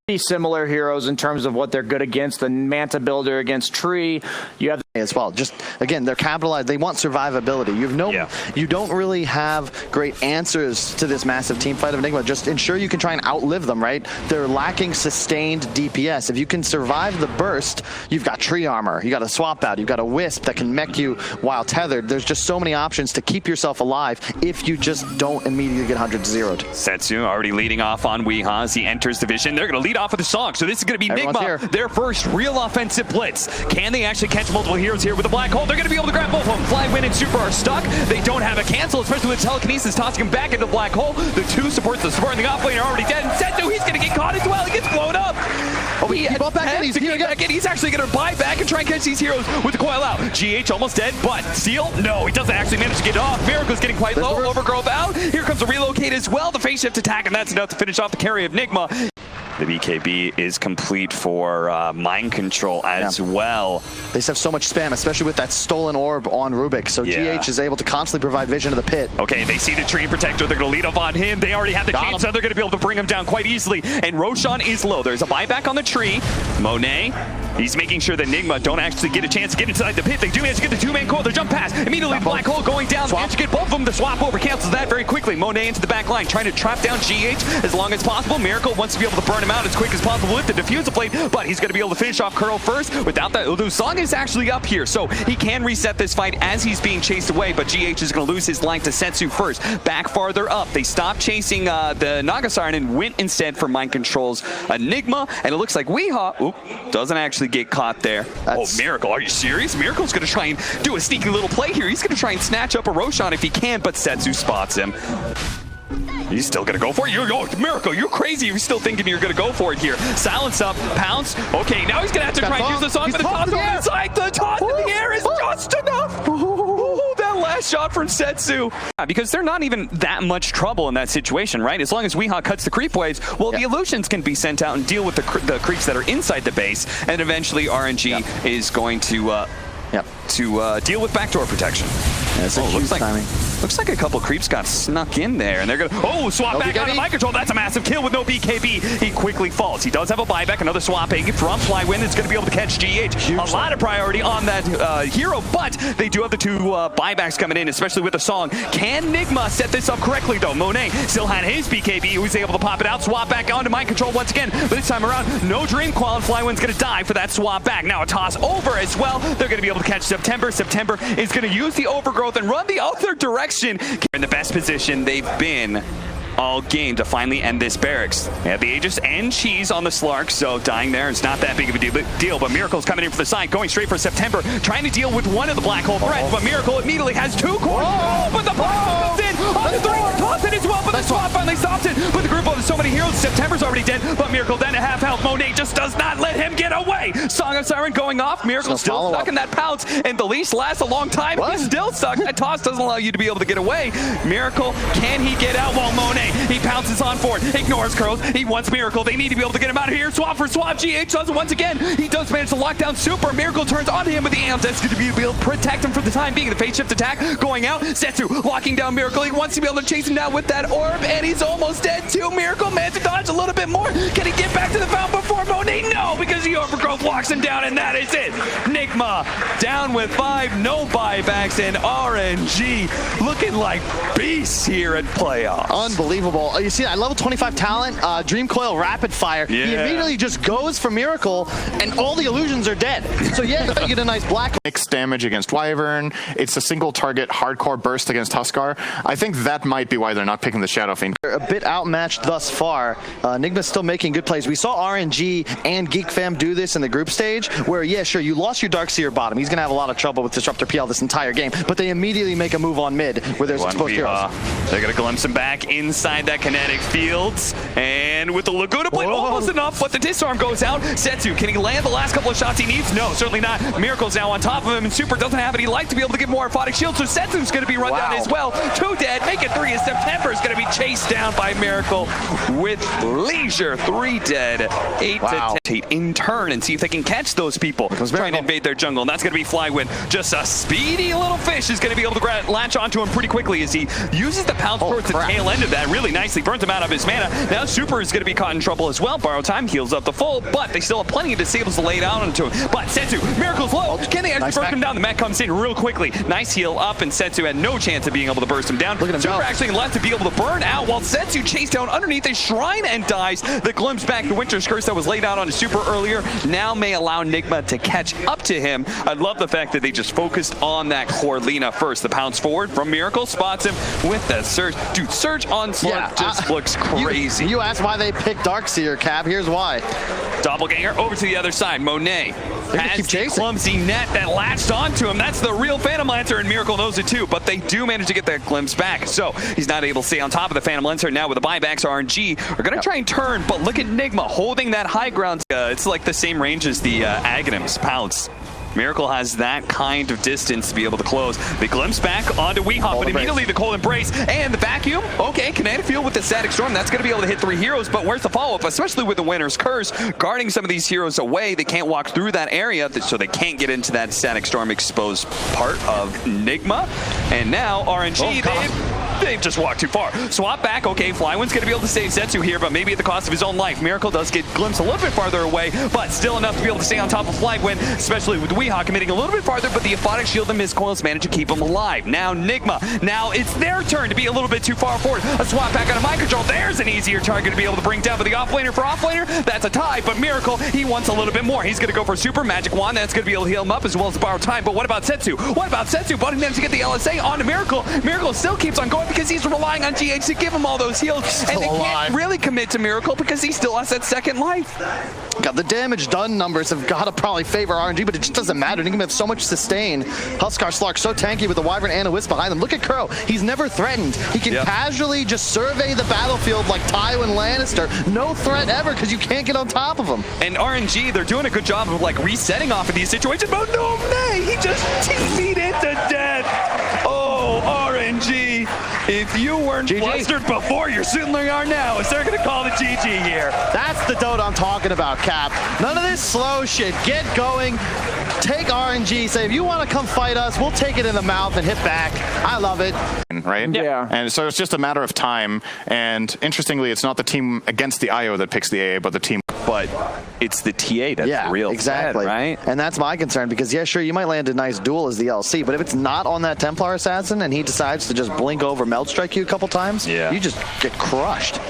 Similar heroes in terms of what they're good against. The Manta Builder against Tree. You have as well. Just again, they're capitalized. They want survivability. You don't really have great answers to this massive team fight of Nigma. Just ensure you can try and outlive them. Right? They're lacking sustained DPS. If you can survive the burst, you've got tree armor. You got a swap out. You've got a wisp that can mech you while tethered. There's just so many options to keep yourself alive if you just don't immediately get 100-0'd. Setsu already leading off on Weeha as he enters division. They're going to lead off with the song. So this is going to be Nigma, their first real offensive blitz. Can they actually catch multiple heroes here with the black hole? They're going to be able to grab both of them. Fly, Win, and Super are stuck. They don't have a cancel, especially with telekinesis tossing him back into the black hole. The two supports, the support and the off lane are already dead. And Setsu, he's going to get caught as well. He gets blown up. Oh, he bought back in. He's actually going to buy back and try and catch these heroes with the coil out. GH almost dead, but Steel, no, he doesn't actually manage to get off. Miracle's getting quite low. Overgrowth out. Here comes a relocate as well. The phase shift attack, and that's enough to finish off the carry of Nigma. The BKB is complete for mind control as well. They just have so much spam, especially with that stolen orb on Rubik. So GH is able to constantly provide vision of the pit. Okay, they see the tree protector. They're going to lead up on him. They already have the chance, so they're going to be able to bring him down quite easily. And Roshan is low. There's a buyback on the tree. Monet, he's making sure that Nigma don't actually get a chance to get inside the pit. They do manage to get the two-man core. They jump past. Immediately, the black hole going down. They manage to get both of them. The swap over cancels that very quickly. Monet into the back line, trying to trap down GH as long as possible. Miracle wants to be able to burn him out as quick as possible with the diffuser blade, but he's going to be able to finish off Curl first. Without that, the song is actually up here, so he can reset this fight as he's being chased away, but GH is going to lose his line to Setsu first. Back farther up, they stopped chasing the Naga Siren and went instead for mind controls Nigma, and it looks like Weeha doesn't actually get caught there. Oh, Miracle, are you serious? Miracle's going to try and do a sneaky little play here. He's going to try and snatch up a Roshan if he can, but Setsu spots him. He's still going to go for it. Miracle, you're crazy. You're still thinking you're going to go for it here. Silence up, pounce. Okay, now he's going to have to try and use the song, but the toss over the side. The toss in the air is just enough. That last shot from Setsu. Because they're not even that much trouble in that situation, right? As long as Weeha cuts the creep waves, well, the illusions can be sent out and deal with the creeps that are inside the base, and eventually RNG is going to deal with backdoor protection. Looks like a couple creeps got snuck in there, and they're gonna swap back out of mind control. That's a massive kill with no BKB. He quickly falls. He does have a buyback, another swapping from Flywin. It's gonna be able to catch GH. A lot of priority on that hero, but they do have the two buybacks coming in, especially with the song. Can Nigma set this up correctly though? Monet still had his BKB. He was able to pop it out, swap back onto mind control once again. But this time around, no Dream Qual, and Flywin's gonna die for that swap back. Now a toss over as well. They're gonna be able to catch September. September is gonna use the overgrowth and run the other direction. In the best position they've been all game to finally end this barracks. They have the Aegis and Cheese on the Slark, so dying there is not that big of a deal, but Miracle's coming in for the side, going straight for September, trying to deal with one of the black hole threats, but Miracle immediately has two cores. But the black hole comes in on the three, toss it as well, but the swap finally stops it. But the group of so many heroes, September's already dead, but Miracle then at half health. Monet just does not let him get away. Song of Siren going off, Miracle still stuck in that pounce, and the leash lasts a long time. He's still stuck. That toss doesn't allow you to be able to get away. Miracle, can he get out while Monet? He pounces on forward, ignores Curls. He wants Miracle. They need to be able to get him out of here. Swap for swap. GH does it once again. He does manage to lock down Super. Miracle turns onto him with the amp. That's going to be able to protect him for the time being. The phase shift attack going out. Setsu locking down Miracle. He wants to be able to chase him down with that orb, and he's almost dead too. Miracle managed to dodge a little bit more. Can he get back to the fountain before Monet? No, because the overgrowth locks him down, and that is it. Nigma down with 5, no buybacks, and RNG looking like beasts here at playoffs. Unbelievable. You see that level 25 talent, Dream Coil rapid fire. He immediately just goes for Miracle, and all the illusions are dead. So you get a nice black. Mixed damage against Wyvern. It's a single target hardcore burst against Huskar. I think that might be why they're not picking the Shadow Fiend. They're a bit outmatched thus far. Nigma's still making good plays. We saw RNG and Geek Fam do this in the group stage, where sure, you lost your Darkseer bottom. He's gonna have a lot of trouble with Disruptor PL this entire game, but they immediately make a move on mid where there's exposed heroes. They're gonna glimpse him back inside that kinetic fields, and with the Laguna Blade almost enough, but the disarm goes out. Setsu, can he land the last couple of shots he needs? No, certainly not. Miracle's now on top of him, and Super doesn't have any life to be able to get more orphotic shield, so Setsu's gonna be run down as well. 2 dead, make it 3, and September's gonna be chased down by Miracle with leisure. 3 dead, 8 to 10. In turn, burn and see if they can catch those people trying to invade their jungle. And that's going to be Flywind. Just a speedy little fish is going to be able to latch onto him pretty quickly as he uses the pounce towards the tail end of that really nicely. Burns him out of his mana. Now Super is going to be caught in trouble as well. Borrow time heals up the full, but they still have plenty of disables to lay down onto him. But Setsu, Miracle's low. Can they actually burst him down? The mech comes in real quickly. Nice heal up, and Setsu had no chance of being able to burst him down. Super actually left to be able to burn out while Setsu chased down underneath a shrine and dies. The glimpse back to Winter's Curse that was laid out on his Super earlier now may allow Nigma to catch up to him. I love the fact that they just focused on that Corlina first. The pounce forward from Miracle spots him with that Surge. Dude, Surge Onslaught just looks crazy. You asked why they picked Darkseer, Cap. Here's why. Doppelganger over to the other side. Monet has the clumsy net that latched onto him. That's the real Phantom Lancer, and Miracle knows it too, but they do manage to get that glimpse back. So he's not able to stay on top of the Phantom Lancer. Now with the buybacks, RNG are going to try and turn, but look at Nigma holding that high ground. It's like the same range as the Aghanims pounce. Miracle has that kind of distance to be able to close. They glimpse back onto Weehawk, but immediately the Cold Embrace and the vacuum. Okay, Kinetic Field with the Static Storm. That's going to be able to hit 3 heroes, but where's the follow-up? Especially with the Winter's Curse, guarding some of these heroes away. They can't walk through that area, so they can't get into that Static Storm exposed part of Nigma. And now RNG, they've just walked too far. Swap back. Okay, Flywind's going to be able to save Setsu here, but maybe at the cost of his own life. Miracle does get glimpsed a little bit farther away, but still enough to be able to stay on top of Flywind, especially with Weehawk committing a little bit farther, but the Aphotic Shield and Mist Coils manage to keep him alive. Now Nigma. Now it's their turn to be a little bit too far forward. A swap back on a mind control. There's an easier target to be able to bring down for the offlaner. For offlaner, that's a tie, but Miracle, he wants a little bit more. He's going to go for Super Magic Wand. That's going to be able to heal him up as well as borrow time. But what about Setsu? What about Setsu? But he managed to get the LSA onto Miracle. Miracle still keeps on going because he's relying on GH to give him all those heals. And they can't really commit to Miracle because he still has that second life. God, the damage done numbers have got to probably favor RNG, but it just doesn't matter. Nigma have so much sustain. Huskar Slark so tanky with the Wyvern and a Wisp behind them. Look at Kuro. He's never threatened. He can casually just survey the battlefield like Tywin Lannister. No threat ever because you can't get on top of him. And RNG, they're doing a good job of like resetting off of these situations, but no, nay, he just TP'd into death. Oh, RNG, if you weren't flustered before, you certainly are now. Is they're going to call the GG here. That's the Dota I'm talking about, Cap. None of this slow shit. Get going. Take RNG. Say, if you want to come fight us, we'll take it in the mouth and hit back. I love it. Right? Yeah. And so it's just a matter of time. And interestingly, it's not the team against the IO that picks the AA, but the team. But it's the TA that's the real exactly. threat, right? And that's my concern because, yeah, sure, you might land a nice duel as the LC, but if it's not on that Templar Assassin and he decides to just blink over Melt Strike you a couple times, you just get crushed.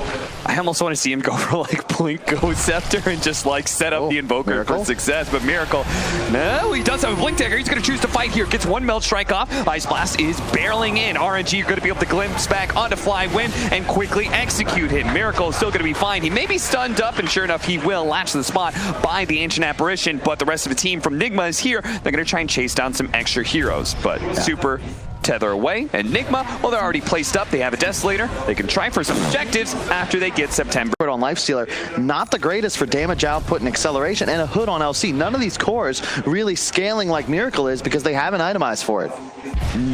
I almost want to see him go for like Blink Go Scepter and just like set up the Invoker for success, but Miracle, no, he does have a Blink Dagger. He's going to choose to fight here. Gets one Melt Strike off. Ice Blast is barreling in. RNG are going to be able to glimpse back onto Flywind and quickly execute him. Miracle is still going to be fine. He may be stunned up, and sure enough, he will latch the spot by the Ancient Apparition, but the rest of the team from Nigma is here. They're going to try and chase down some extra heroes, but Super tether away, and Nigma, well, they're already placed up. They have a Desolator. They can try for some objectives after they get September. On Lifestealer, not the greatest for damage output and acceleration, and a hood on LC. None of these cores really scaling like Miracle is because they haven't itemized for it.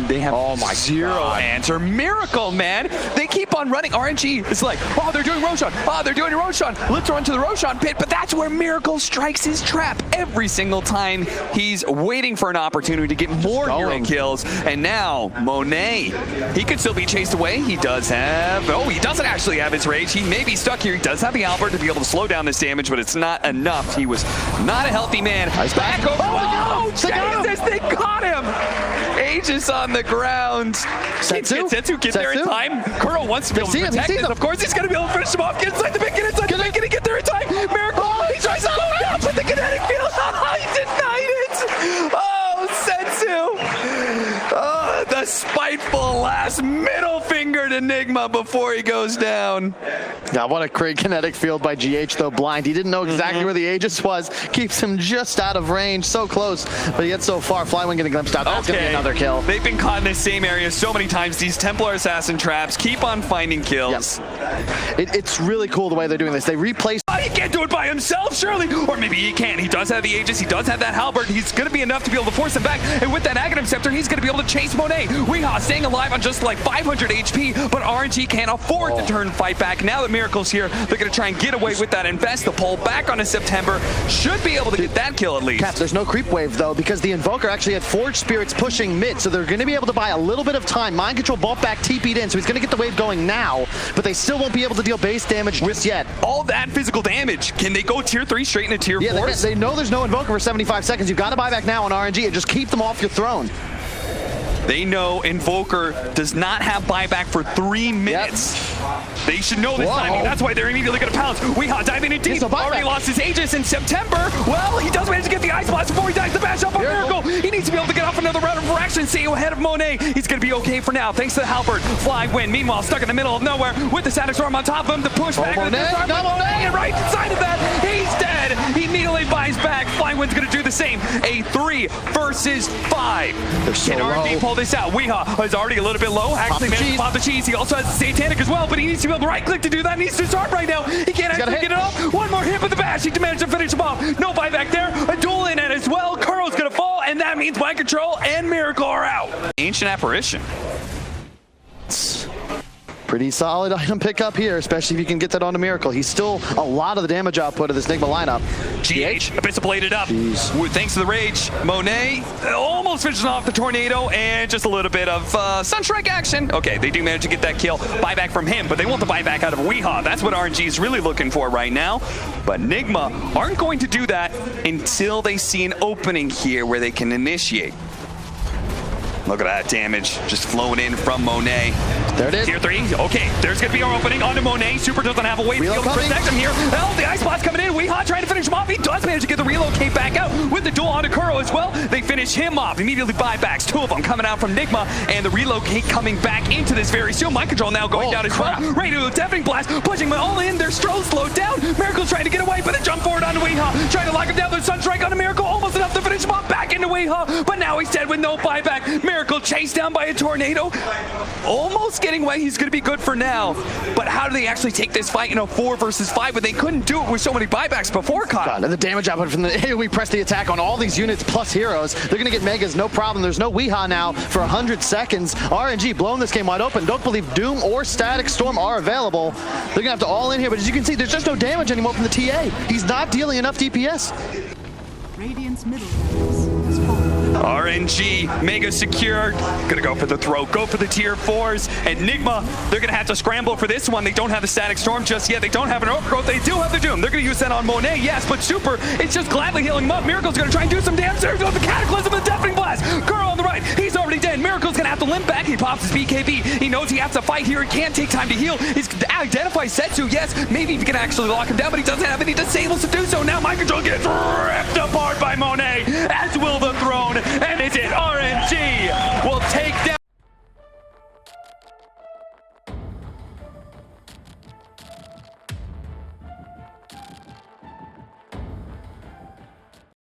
They have zero answer. Miracle, man. They keep on running. RNG is like, oh, they're doing Roshan. Oh, they're doing Roshan. Let's run to the Roshan pit, but that's where Miracle strikes his trap every single time. He's waiting for an opportunity to get more hero kills, and now Monet, he could still be chased away. He does have, he doesn't actually have his rage. He may be stuck here. He does have the Albert to be able to slow down this damage, but it's not enough. He was not a healthy man. Back over. Oh, Jesus, they got him. Aegis on the ground. Setsu get there in time. Kuro wants to be able to protect this. Of course, he's going to be able to finish him off. Get inside the pit, get inside the pit, get there in time. Miracle, he tries to slow down with the kinetic field. He denied it. Oh, Setsu. The spiteful last middle finger to Nigma before he goes down. Yeah, what a great kinetic field by GH, though. Blind. He didn't know exactly where the Aegis was. Keeps him just out of range. So close, but yet so far. Flywind getting glimpsed out. That's going to be another kill. They've been caught in the same area so many times. These Templar Assassin traps keep on finding kills. Yep. It's really cool the way they're doing this. They replace. He gets can't do it by himself, surely. Or maybe he can. He does have the Aegis. He does have that halberd. He's going to be enough to be able to force him back. And with that Aghanim Scepter, he's going to be able to chase Monet. Weehaw staying alive on just like 500 HP, but RNG can't afford to turn fight back. Now that Miracle's here, they're going to try and get away with that invest. The pull back on a September should be able to get that kill at least. Caps, there's no creep wave though, because the Invoker actually had Forge Spirits pushing mid, so they're going to be able to buy a little bit of time. Mind Control bump back TP'd in, so he's going to get the wave going now, but they still won't be able to deal base damage just yet. All that physical damage. Can they go tier 3 straight into tier 4? Yeah, they know there's no Invoker for 75 seconds. You've got to buy back now on RNG and just keep them off your throne. They know Invoker does not have buyback for 3 minutes. Yep. They should know this timing. That's why they're immediately going to pounce. Weehaw diving in deep. Already lost his Aegis in September. Well, he does manage to get the Ice Blast before he dies the bash up on Miracle. He needs to be able to get off another round of fraction. Stay ahead of Monet. He's going to be okay for now. Thanks to the halberd. Fly win. Meanwhile, stuck in the middle of nowhere with the Static Storm on top of him. The push back. Monet. And right inside of that, he's dead. He immediately buys back. Fly win's going to do the same. A 3 versus 5. They're so Can RNG low. pull this out? Weehaw is already a little bit low. Actually managed to pop the cheese. He also has the Satanic as well, but he needs to be able to right click to do that. He needs to start right now. He can't actually get it off. One more hit with the bash. He managed to finish him off. No buyback there. A duel in it as well. Kuro's going to fall, and that means Mind Control and Miracle are out. Ancient Apparition. Pretty solid item pickup here, especially if you can get that onto Miracle. He's still a lot of the damage output of this Nigma lineup. GH, Abyssal bladed up. Jeez. Thanks to the rage, Monet almost finishes off the Tornado and just a little bit of Sunstrike action. Okay, they do manage to get that kill. Buyback from him, but they want the buyback out of Weehaw. That's what RNG is really looking for right now. But Nigma aren't going to do that until they see an opening here where they can initiate. Look at that damage just flowing in from Monet. There it is. Tier 3. Okay, there's going to be our opening onto Monet. Super doesn't have a way to be able to protect him here. Oh, the Ice Blast coming in. Weehaw trying to finish him off. He does manage to get the relocate back out with the duel onto Kuro as well. They finish him off. Immediately buybacks. 2 of them coming out from Nigma, and the relocate coming back into this very soon. Mind Control now going down as well. Ready to do a Deafening Blast. Pushing all in. Their Stroh slowed down. Miracle's trying to get away, but they jump forward onto Weehaw. Trying to lock him down. There's Sunstrike on a Miracle. Almost enough to finish him off. Back into Weehaw, but now he's dead with no buyback. Miracle chased down by a Tornado. Almost getting away. He's going to be good for now, but how do they actually take this fight in a 4 versus 5 when they couldn't do it with so many buybacks before, Kyle? The damage output from the AoE press the attack on all these units plus heroes. They're going to get Megas, no problem. There's no Weehaw now for 100 seconds. RNG blowing this game wide open. Don't believe Doom or Static Storm are available. They're going to have to all in here, but as you can see, there's just no damage anymore from the TA. He's not dealing enough DPS. Radiant's middle barracks has fallen. RNG, mega secure. Gonna go for the throw, go for the tier 4s. And Nigma, they're gonna have to scramble for this one. They don't have the Static Storm just yet. They don't have an Overgrowth. They do have the Doom. They're gonna use that on Monet, yes, but Super, it's just gladly healing him up. Miracle's gonna try and do some damage. There's the Cataclysm and the Deafening Blast. Kuro on the right, he's already dead. Miracle's gonna have to limp back. He pops his BKB. He knows he has to fight here. He can't take time to heal. He's identified Setsu, yes. Maybe he can actually lock him down, but he doesn't have any disables to do so. Now Mind Control gets ripped apart by Monet, as will the throne. And is it RNG will take down